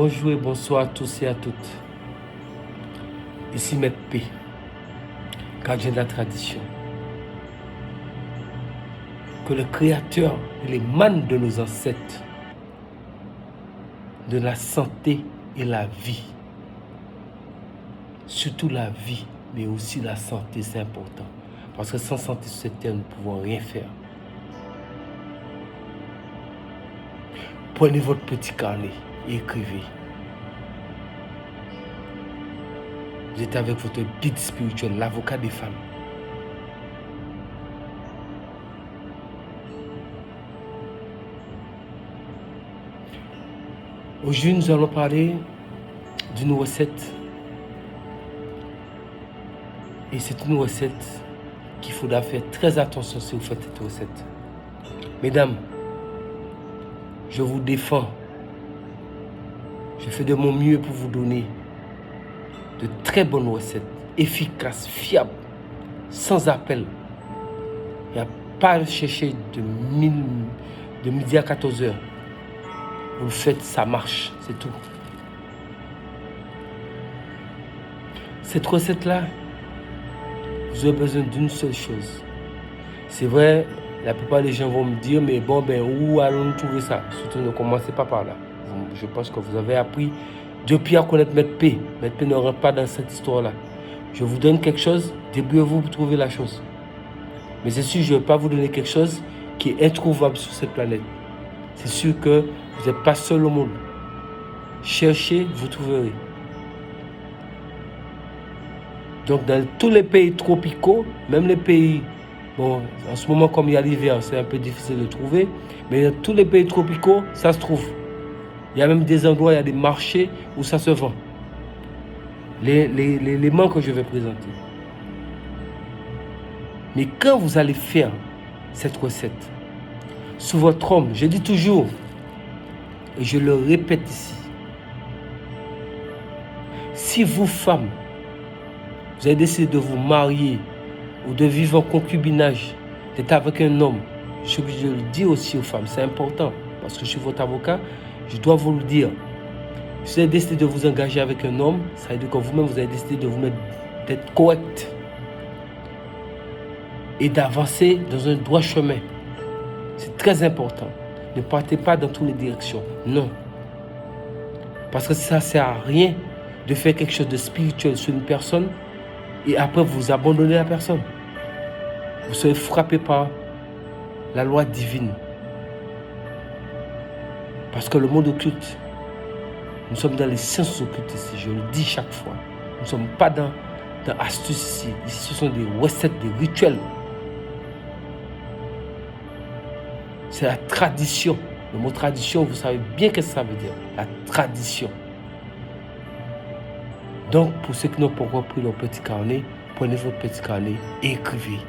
Bonjour et bonsoir à tous et à toutes. Ici Maître P, gardien de la tradition. Que le Créateur et les manes de nos ancêtres de la santé et la vie, surtout la vie, mais aussi la santé, c'est important. Parce que sans santé sur cette terre, nous ne pouvons rien faire. Prenez votre petit carnet et écrivez. Vous êtes avec votre guide spirituel, l'avocat des femmes. Aujourd'hui, nous allons parler d'une recette. Et c'est une recette qu'il faudra faire très attention si vous faites cette recette. Mesdames, je vous défends. Je fais de mon mieux pour vous donner de très bonnes recettes, efficaces, fiables, sans appel. Il n'y a pas à chercher de midi à 14h. Vous le faites, ça marche, c'est tout. Cette recette-là, vous avez besoin d'une seule chose. C'est vrai, la plupart des gens vont me dire, mais bon, où allons-nous trouver ça? Surtout ne commencez pas par là. Je pense que vous avez appris depuis à connaître Maître P. Maître P ne rentre pas dans cette histoire-là. Je vous donne quelque chose, débrouillez-vous pour trouver la chose. Mais c'est sûr, je ne vais pas vous donner quelque chose qui est introuvable sur cette planète. C'est sûr que vous n'êtes pas seul au monde. Cherchez, vous trouverez. Donc dans tous les pays tropicaux, même les pays, bon, en ce moment comme il y a l'hiver, c'est un peu difficile de trouver, mais dans tous les pays tropicaux, ça se trouve. Il y a même des endroits, il y a des marchés où ça se vend. Les éléments que je vais présenter. Mais quand vous allez faire cette recette, sous votre homme, je dis toujours, et je le répète ici, si vous, femmes, vous avez décidé de vous marier ou de vivre en concubinage, d'être avec un homme, je le dis aussi aux femmes, c'est important, parce que je suis votre avocat, je dois vous le dire. Si vous avez décidé de vous engager avec un homme, ça veut dire que vous-même, vous avez décidé de vous mettre, d'être correct et d'avancer dans un droit chemin. C'est très important. Ne partez pas dans toutes les directions. Non. Parce que ça ne sert à rien de faire quelque chose de spirituel sur une personne et après vous abandonnez la personne. Vous serez frappé par la loi divine. Parce que le monde occulte, nous sommes dans les sciences occultes ici, je le dis chaque fois. Nous ne sommes pas dans astuces ici. Ici, ce sont des recettes, des rituels. C'est la tradition. Le mot tradition, vous savez bien ce que ça veut dire. La tradition. Donc, pour ceux qui n'ont pas encore pris leur petit carnet, prenez votre petit carnet et écrivez.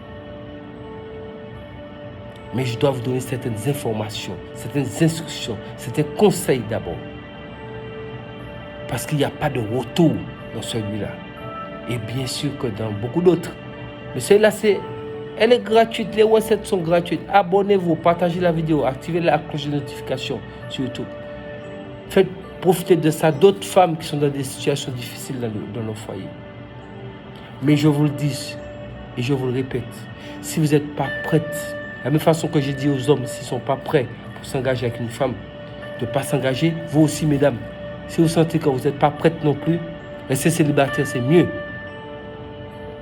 Mais je dois vous donner certaines informations, certaines instructions, certains conseils d'abord. Parce qu'il n'y a pas de retour dans celui-là. Et bien sûr que dans beaucoup d'autres. Mais celui-là, elle est gratuite, les recettes sont gratuites. Abonnez-vous, partagez la vidéo, activez la cloche de notification sur YouTube. Faites profiter de ça d'autres femmes qui sont dans des situations difficiles dans nos foyers. Mais je vous le dis et je vous le répète, si vous n'êtes pas prête, de la même façon que j'ai dit aux hommes, s'ils ne sont pas prêts pour s'engager avec une femme, de ne pas s'engager, vous aussi, mesdames, si vous sentez que vous n'êtes pas prête non plus, restez célibataire, c'est mieux.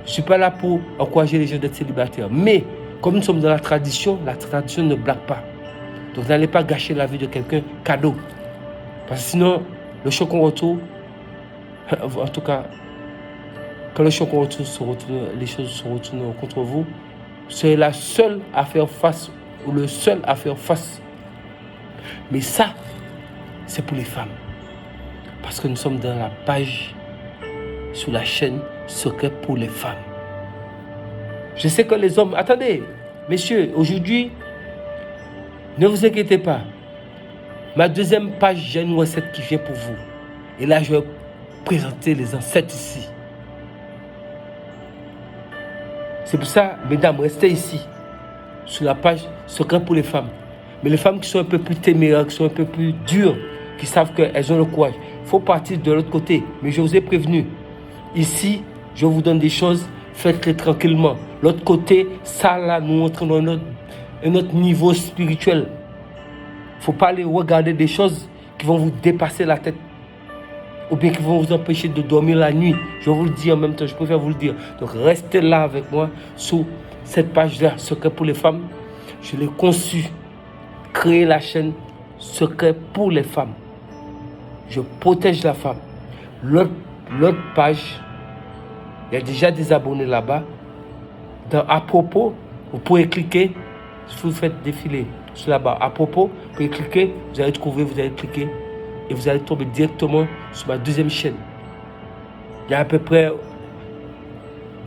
Je ne suis pas là pour encourager les gens d'être célibataires. Mais, comme nous sommes dans la tradition ne blague pas. Donc, n'allez pas gâcher la vie de quelqu'un cadeau. Parce que sinon, le choc qu'on retrouve, en tout cas, quand le choc qu'on retrouve, les choses se retournent contre vous, c'est la seule à faire face, ou le seul à faire face. Mais ça, c'est pour les femmes. Parce que nous sommes dans la page, sur la chaîne Secret pour les femmes. Je sais que les hommes... Attendez, messieurs, aujourd'hui, ne vous inquiétez pas. Ma deuxième page, j'ai une recette qui vient pour vous. Et là, je vais présenter les ancêtres ici. C'est pour ça, mesdames, restez ici, sur la page Secret pour les femmes. Mais les femmes qui sont un peu plus téméraires, qui sont un peu plus dures, qui savent qu'elles ont le courage, faut partir de l'autre côté. Mais je vous ai prévenu. Ici, je vous donne des choses, faites-les tranquillement. L'autre côté, ça là, nous entrons dans un autre niveau spirituel. Il ne faut pas aller regarder des choses qui vont vous dépasser la tête. Ou bien qui vont vous empêcher de dormir la nuit. Je vous le dis en même temps, je préfère vous le dire. Donc restez là avec moi sur cette page-là, Secret pour les femmes. Je l'ai conçu, créer la chaîne Secret pour les femmes. Je protège la femme. L'autre page, il y a déjà des abonnés là-bas. Dans à propos, vous pouvez cliquer, si vous faites défiler sur là-bas, à propos, vous pouvez cliquer, vous allez trouver, vous allez cliquer et vous allez tomber directement sur ma deuxième chaîne. Il y a à peu près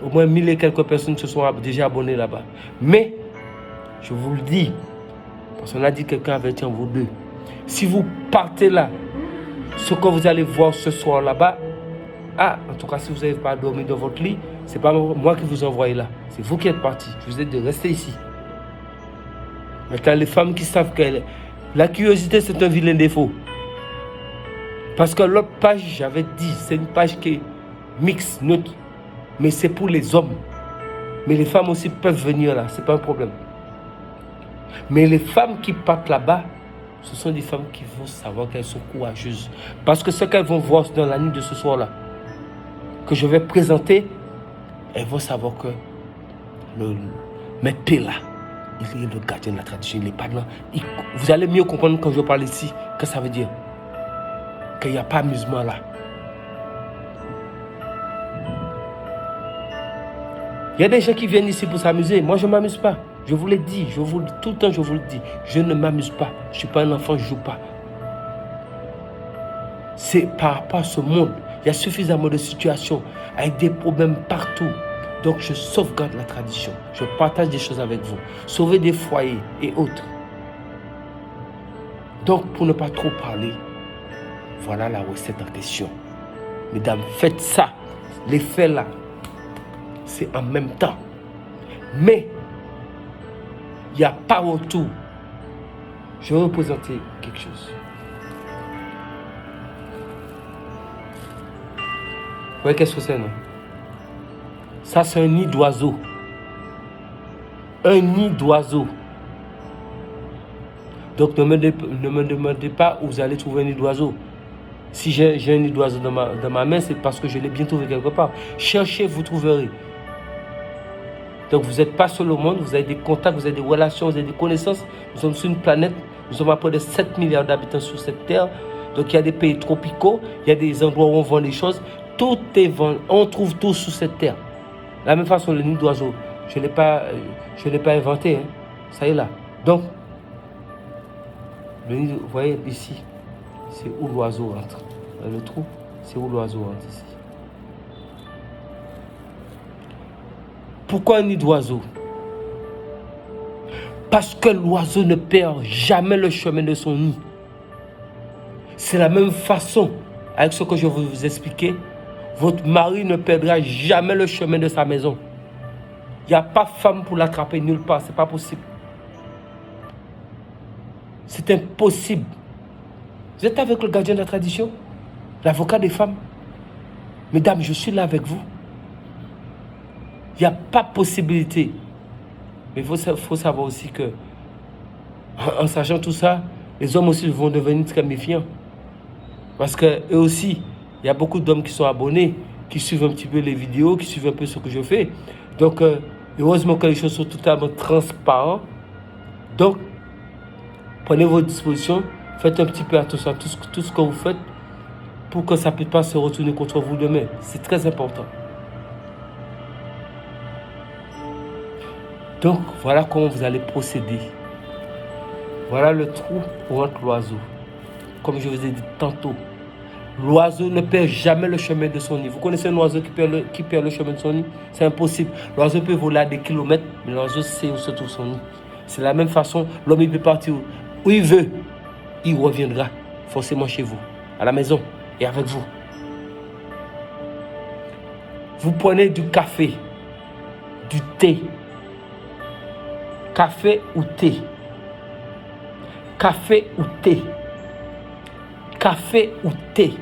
au moins 1000 et quelques personnes qui se sont déjà abonnées là-bas. Mais, je vous le dis, parce qu'on a dit quelqu'un avertit en vous deux. Si vous partez là, ce que vous allez voir ce soir là-bas, en tout cas, si vous n'avez pas dormi dans votre lit, ce n'est pas moi qui vous envoie là. C'est vous qui êtes partis. Je vous ai dit de rester ici. Maintenant, les femmes qui savent que la curiosité, c'est un vilain défaut. Parce que l'autre page, j'avais dit, c'est une page qui est mixte, neutre. Mais c'est pour les hommes. Mais les femmes aussi peuvent venir là, ce n'est pas un problème. Mais les femmes qui partent là-bas, ce sont des femmes qui vont savoir qu'elles sont courageuses. Parce que ce qu'elles vont voir dans la nuit de ce soir-là, que je vais présenter, elles vont savoir que le maître là, il est le gardien de la tradition, il n'est pas là. Vous allez mieux comprendre quand je parle ici, que ça veut dire. Qu'il n'y a pas amusement là. Il y a des gens qui viennent ici pour s'amuser. Moi, je ne m'amuse pas. Je vous l'ai dit, tout le temps, je vous le dis. Je ne m'amuse pas. Je ne suis pas un enfant, je ne joue pas. C'est par rapport à ce monde. Il y a suffisamment de situations avec des problèmes partout. Donc, je sauvegarde la tradition. Je partage des choses avec vous. Sauver des foyers et autres. Donc, pour ne pas trop parler, voilà la recette en question. Mesdames, faites ça. L'effet là, c'est en même temps. Mais, il n'y a pas retour. Je vais vous présenter quelque chose. Vous voyez qu'est-ce que c'est, non? Ça, c'est un nid d'oiseau. Un nid d'oiseau. Donc, ne me demandez pas où vous allez trouver un nid d'oiseau. Si j'ai un nid d'oiseau dans ma main, c'est parce que je l'ai bien trouvé quelque part. Cherchez, vous trouverez. Donc, vous n'êtes pas seul au monde, vous avez des contacts, vous avez des relations, vous avez des connaissances. Nous sommes sur une planète, nous sommes à près de 7 milliards d'habitants sur cette terre. Donc, il y a des pays tropicaux, il y a des endroits où on vend des choses. Tout est vendu, on trouve tout sur cette terre. De la même façon, le nid d'oiseau, je ne l'ai pas inventé. Hein. Ça y est là. Donc, le nid, vous voyez ici, c'est où l'oiseau entre. Le trou, c'est où l'oiseau entre ici. Pourquoi un nid d'oiseau? Parce que l'oiseau ne perd jamais le chemin de son nid. C'est la même façon, avec ce que je vais vous expliquer, votre mari ne perdra jamais le chemin de sa maison. Il n'y a pas femme pour l'attraper nulle part, ce n'est pas possible. C'est impossible. Vous êtes avec le gardien de la tradition, l'avocat des femmes. Mesdames, je suis là avec vous. Il n'y a pas possibilité. Mais il faut savoir aussi que, en sachant tout ça, les hommes aussi vont devenir très méfiants. Parce qu'eux aussi, il y a beaucoup d'hommes qui sont abonnés, qui suivent un petit peu les vidéos, qui suivent un peu ce que je fais. Donc, heureusement que les choses sont totalement transparentes. Donc, prenez vos dispositions, faites un petit peu attention à tout ce que vous faites pour que ça ne puisse pas se retourner contre vous demain. C'est très important. Donc, voilà comment vous allez procéder. Voilà le trou pour entre l'oiseau. Comme je vous ai dit tantôt, l'oiseau ne perd jamais le chemin de son nid. Vous connaissez un oiseau qui perd le chemin de son nid? C'est impossible. L'oiseau peut voler à des kilomètres, mais l'oiseau sait où se trouve son nid. C'est de la même façon, l'homme il peut partir où il veut. Il reviendra forcément chez vous, à la maison et avec vous. Vous prenez du café, du thé. Café ou thé. Café ou thé. Café ou thé.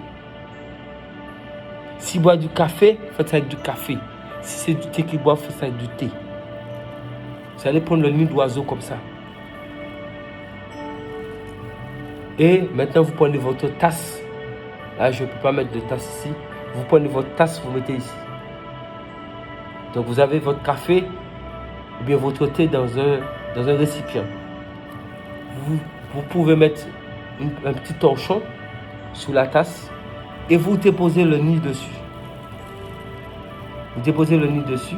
S'il boit du café, faites ça avec du café. Si c'est du thé qu'il boit, faites ça avec du thé. Vous allez prendre le nid d'oiseau comme ça. Et maintenant, vous prenez votre tasse. Là, je ne peux pas mettre de tasse ici. Vous prenez votre tasse, vous mettez ici. Donc, vous avez votre café ou bien votre thé dans un récipient. Vous pouvez mettre un petit torchon sous la tasse et vous déposez le nid dessus. Vous déposez le nid dessus.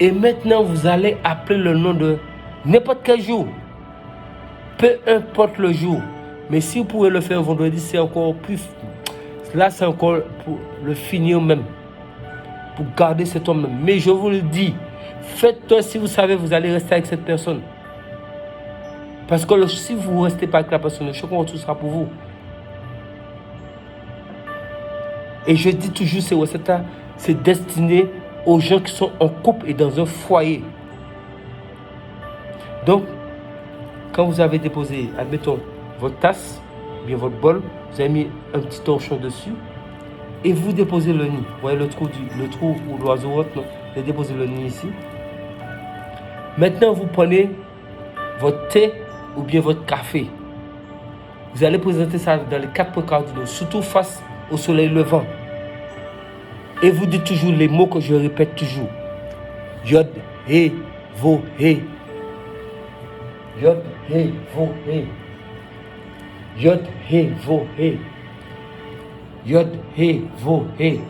Et maintenant, vous allez appeler le nom de n'importe quel jour. Peu importe le jour. Mais si vous pouvez le faire vendredi, c'est encore plus. Là, c'est encore pour le finir même. Pour garder cet homme même. Mais je vous le dis, faites-le si vous savez, vous allez rester avec cette personne. Parce que si vous ne restez pas avec la personne, le choc en retour sera pour vous. Et je dis toujours, ces recettes-là, c'est destiné aux gens qui sont en couple et dans un foyer. Donc, quand vous avez déposé, admettons, votre tasse, bien votre bol, vous avez mis un petit torchon dessus et vous déposez le nid. Vous voyez le trou où l'oiseau rentre, vous déposez le nid ici. Maintenant, vous prenez votre thé ou bien votre café. Vous allez présenter ça dans les 4 points cardinaux, surtout face au soleil levant. Et vous dites toujours les mots que je répète toujours. Yod, he, vo, he. Yod, he, vo, he. Yod, he, vo, he. Yod, he, vo, he.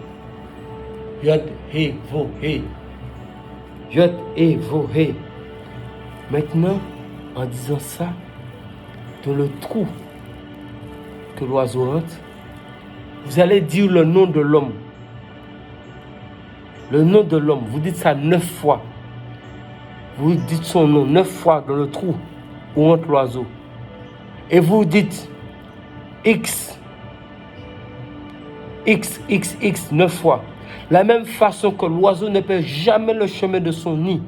Yod, he, vo, he. Yod, he, vo, he. Maintenant, en disant ça, dans le trou que l'oiseau rentre, vous allez dire le nom de l'homme. Le nom de l'homme, vous dites ça 9 fois. Vous dites son nom 9 fois dans le trou où rentre l'oiseau. Et vous dites X, X, X, X 9 fois. La même façon que l'oiseau ne perd jamais le chemin de son nid,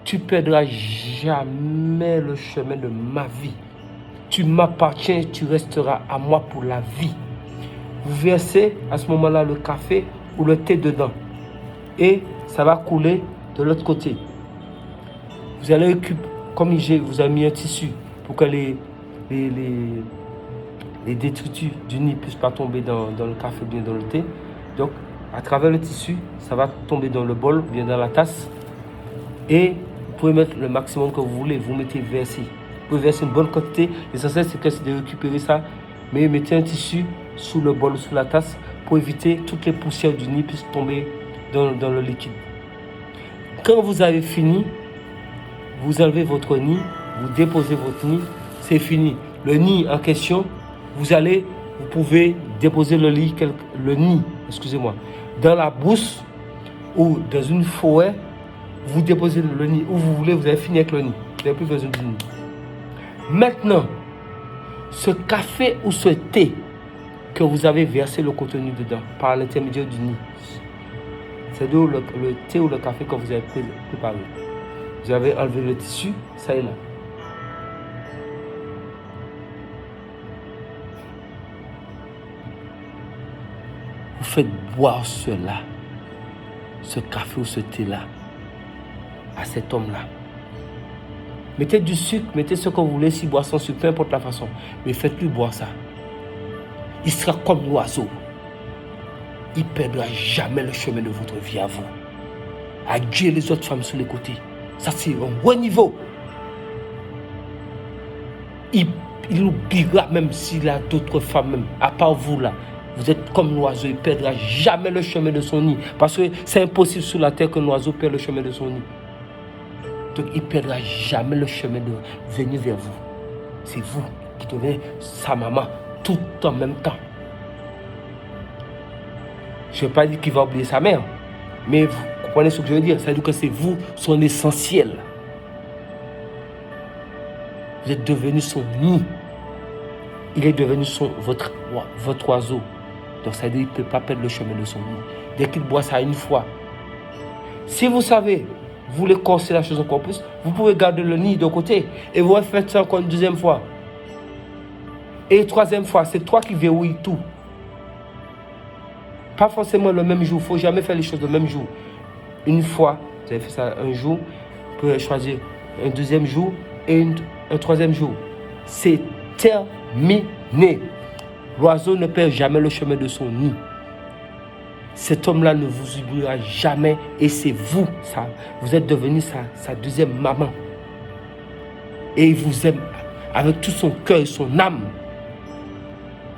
tu ne perdras jamais le chemin de ma vie. Tu m'appartiens, tu resteras à moi pour la vie. Vous versez à ce moment-là le café ou le thé dedans. Et ça va couler de l'autre côté. Vous allez récupérer, comme je vous ai mis un tissu pour que les détritus du nid ne puissent pas tomber dans le café ou bien dans le thé. Donc, à travers le tissu, ça va tomber dans le bol, bien dans la tasse. Et vous pouvez mettre le maximum que vous voulez. Vous mettez verser. Vous pouvez verser une bonne quantité. L'essentiel, c'est de récupérer ça. Mais mettez un tissu sous le bol ou sous la tasse pour éviter toutes les poussières du nid puissent tomber dans le liquide. Quand vous avez fini, vous enlevez votre nid, vous déposez votre nid, c'est fini. Le nid en question, vous pouvez déposer le nid, dans la brousse ou dans une forêt, vous déposez le nid où vous voulez, vous avez fini avec le nid. Vous n'avez plus besoin du nid. Maintenant, ce café ou ce thé que vous avez versé le contenu dedans par l'intermédiaire du nid, c'est d'où le thé ou le café que vous avez préparé. Vous avez enlevé le tissu, ça est là. Vous faites boire cela, ce café ou ce thé-là, à cet homme-là. Mettez du sucre, mettez ce que vous voulez, si boire sans sucre, peu importe la façon. Mais faites-lui boire ça. Il sera comme l'oiseau. Il ne perdra jamais le chemin de votre vie à vous. À Dieu les autres femmes sur les côtés. Ça, c'est un haut niveau. Il oubliera même s'il a d'autres femmes, même, à part vous là. Vous êtes comme l'oiseau, il ne perdra jamais le chemin de son nid. Parce que c'est impossible sur la terre qu'un oiseau perde le chemin de son nid. Donc il ne perdra jamais le chemin de venir vers vous. C'est vous qui devenez sa maman tout en même temps. Je ne vais pas dire qu'il va oublier sa mère. Mais vous comprenez ce que je veux dire. Ça veut dire que c'est vous, son essentiel. Vous êtes devenu son nid. Il est devenu votre oiseau. Donc ça veut dire qu'il ne peut pas perdre le chemin de son nid. Dès qu'il boit ça une fois. Si vous savez, vous voulez corser la chose encore plus, vous pouvez garder le nid de côté. Et vous faites ça encore une deuxième fois. Et une troisième fois, c'est toi qui verrouilles tout. Pas forcément le même jour. Il ne faut jamais faire les choses le même jour. Une fois, vous avez fait ça un jour, vous pouvez choisir un deuxième jour et un troisième jour. C'est terminé. L'oiseau ne perd jamais le chemin de son nid. Cet homme-là ne vous oubliera jamais et c'est vous, ça. Vous êtes devenu sa deuxième maman. Et il vous aime avec tout son cœur et son âme.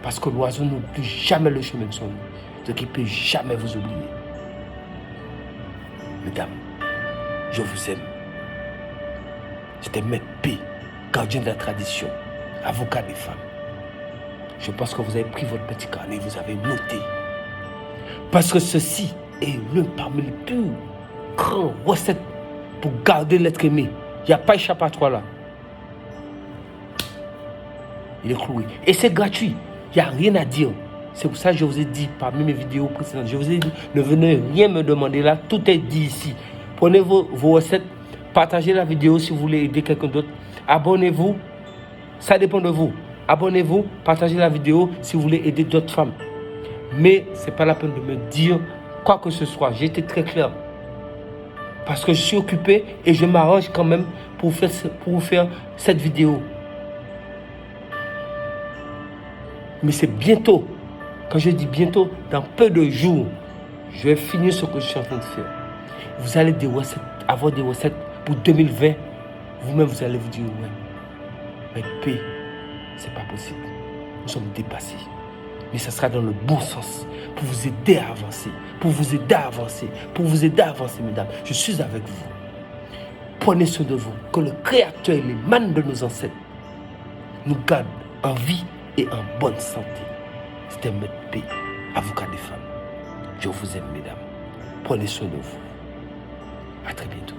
Parce que l'oiseau n'oublie jamais le chemin de son nid. Donc il ne peut jamais vous oublier. Mesdames, je vous aime. J'étais Maître P, gardien de la tradition, avocat des femmes. Je pense que vous avez pris votre petit carnet et vous avez noté. Parce que ceci est l'un parmi les plus grandes recettes pour garder l'être aimé. Il n'y a pas échappatoire là. Il est cloué. Et c'est gratuit. Il n'y a rien à dire. C'est pour ça que je vous ai dit parmi mes vidéos précédentes. Je vous ai dit, ne venez rien me demander là. Tout est dit ici. Prenez vos recettes. Partagez la vidéo si vous voulez aider quelqu'un d'autre. Abonnez-vous. Ça dépend de vous. Abonnez-vous. Partagez la vidéo si vous voulez aider d'autres femmes. Mais ce n'est pas la peine de me dire quoi que ce soit. J'ai été très clair. Parce que je suis occupé et je m'arrange quand même pour vous faire cette vidéo. Mais c'est bientôt. Quand je dis bientôt, dans peu de jours, je vais finir ce que je suis en train de faire. Vous allez avoir des recettes pour 2020. Vous-même, vous allez vous dire, ouais, mais P, c'est pas possible. Nous sommes dépassés. Mais ça sera dans le bon sens, pour vous aider à avancer, pour vous aider à avancer, pour vous aider à avancer, mesdames. Je suis avec vous. Prenez soin de vous, que le Créateur et les mânes de nos ancêtres nous gardent en vie et en bonne santé. C'était Maître P, avocat des femmes. Je vous aime, mesdames. Prenez soin de vous. À très bientôt.